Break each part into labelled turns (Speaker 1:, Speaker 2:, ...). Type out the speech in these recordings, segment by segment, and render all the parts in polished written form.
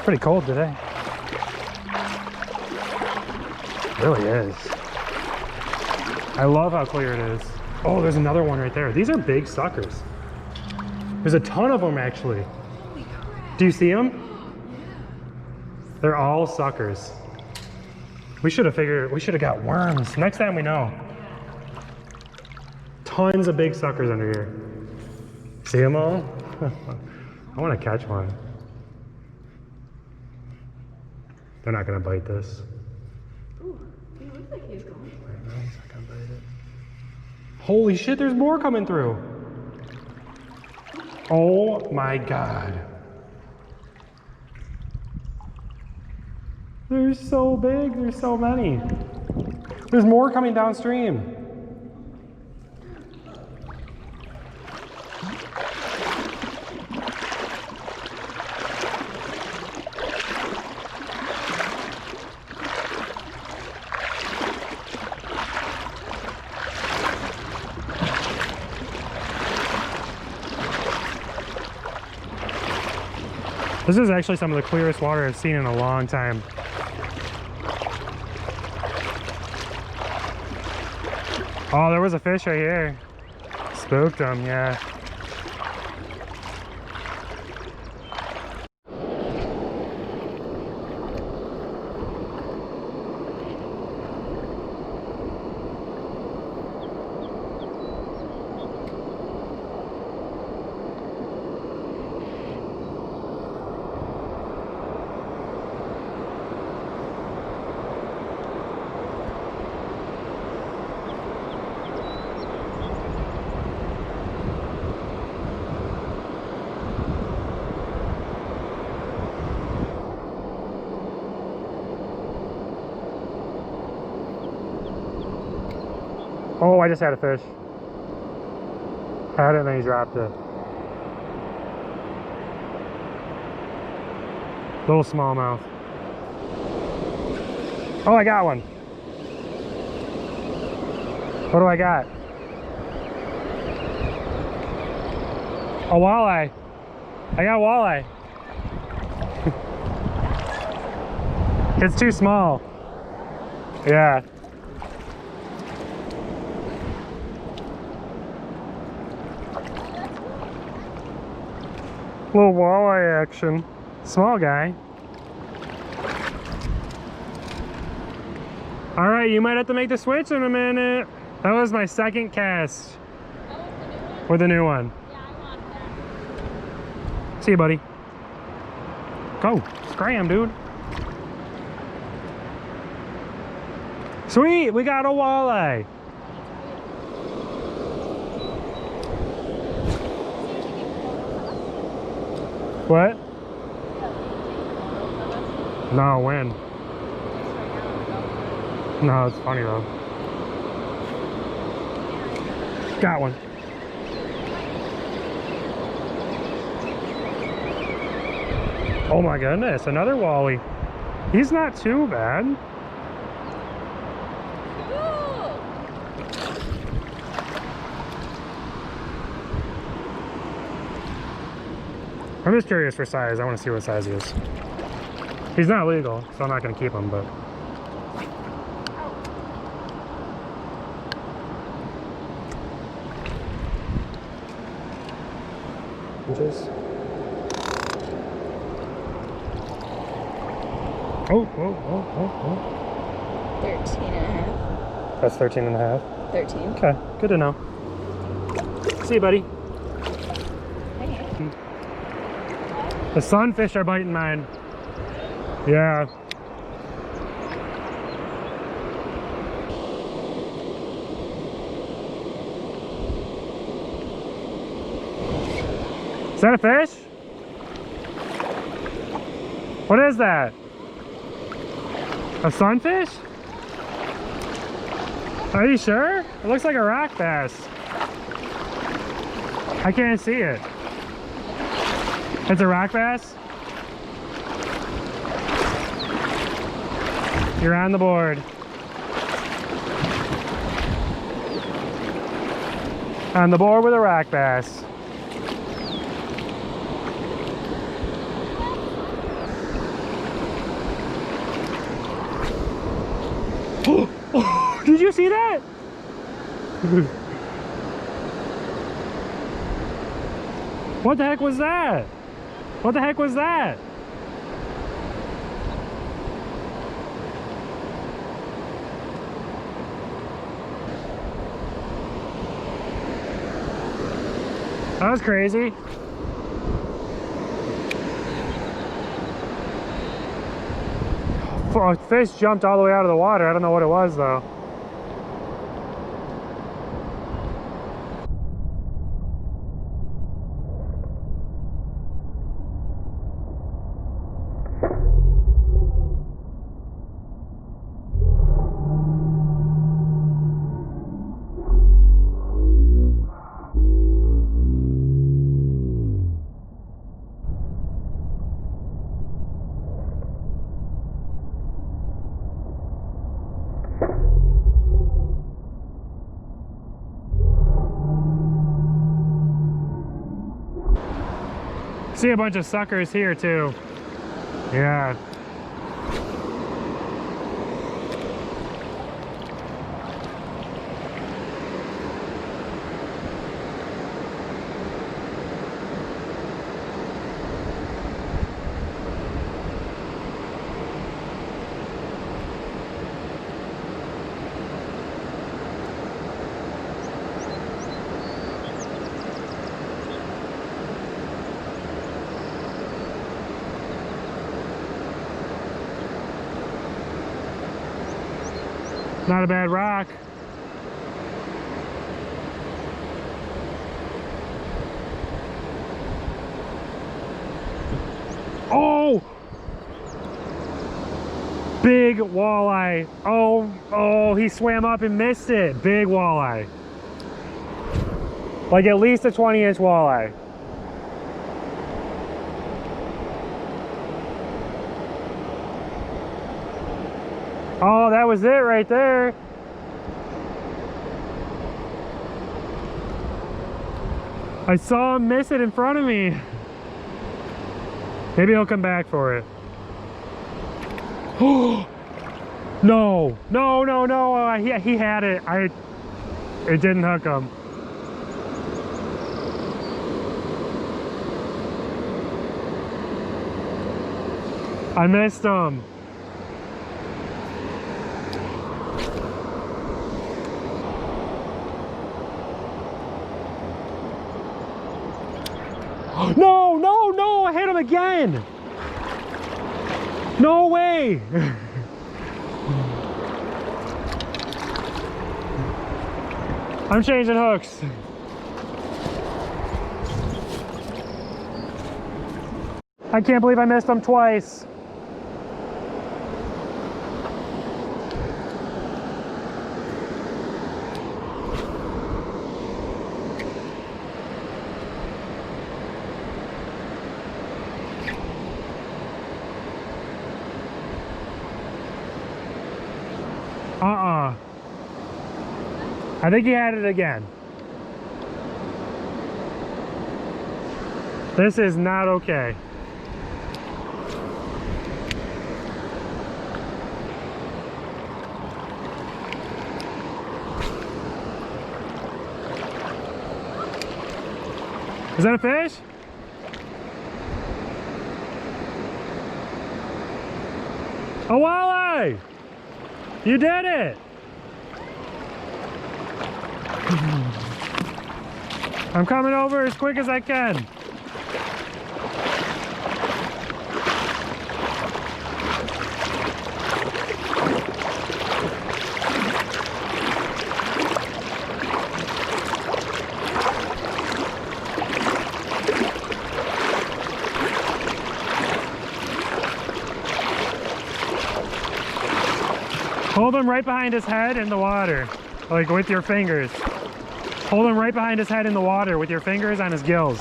Speaker 1: Pretty cold today. It really is. I love how clear it is. Oh, there's another one right there. These are big suckers. There's a ton of them actually. Do you see them? They're all suckers. We should have got worms. Next time we know. Tons of big suckers under here. See them all? I want to catch one. They're not gonna bite this.
Speaker 2: Ooh, he looks like he's going.
Speaker 1: No, he's not gonna bite it. Holy shit, there's more coming through. Oh my God. They're so big, there's so many. There's more coming downstream. This is actually some of the clearest water I've seen in a long time. Oh, there was a fish right here. Spooked him, yeah. Oh, I just had a fish. Had it and then he dropped it. Little smallmouth. Oh, I got one. What do I got? A walleye. I got a walleye. It's too small. Yeah. Little walleye action. Small guy. All right, you might have to make the switch in a minute. That was my second cast.
Speaker 2: That was the new one?
Speaker 1: With the new one.
Speaker 2: Yeah, I want that.
Speaker 1: See you, buddy. Go. Scram, dude. Sweet, we got a walleye. What? No, when? No, it's funny though. Got one. Oh my goodness, another wally. He's not too bad. I'm just curious for size. I want to see what size he is. He's not legal, so I'm not going to keep him, but... Inches. Oh, oh, oh, oh, oh.
Speaker 2: 13 and a half.
Speaker 1: That's 13 and a half?
Speaker 2: 13.
Speaker 1: Okay, good to know. See you, buddy. The sunfish are biting mine. Yeah. Is that a fish? What is that? A sunfish? Are you sure? It looks like a rock bass. I can't see it. It's a rock bass? You're on the board. On the board with a rock bass. Did you see that? What the heck was that? What the heck was that? That was crazy. A fish jumped all the way out of the water. I don't know what it was though. See a bunch of suckers here too. Yeah. Not a bad rock. Oh! Big walleye. Oh, he swam up and missed it. Big walleye. Like at least a 20-inch walleye. Oh, that was it right there. I saw him miss it in front of me. Maybe he'll come back for it. Oh no, no, no, no. He had it. It didn't hook him. I missed him. No, no, no, I hit him again. No way. I'm changing hooks. I can't believe I missed him twice. I think he had it again. This is not okay. Is that a fish? A walleye! You did it! I'm coming over as quick as I can. Hold him right behind his head in the water, like with your fingers. Hold him right behind his head in the water with your fingers on his gills.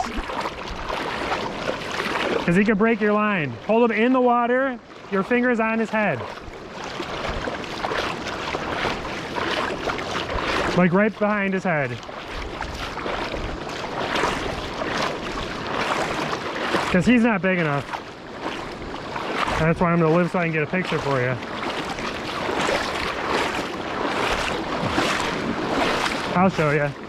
Speaker 1: Because he could break your line. Hold him in the water, your fingers on his head. Like right behind his head. Because he's not big enough. That's why I'm going to live so I can get a picture for you. I'll show you.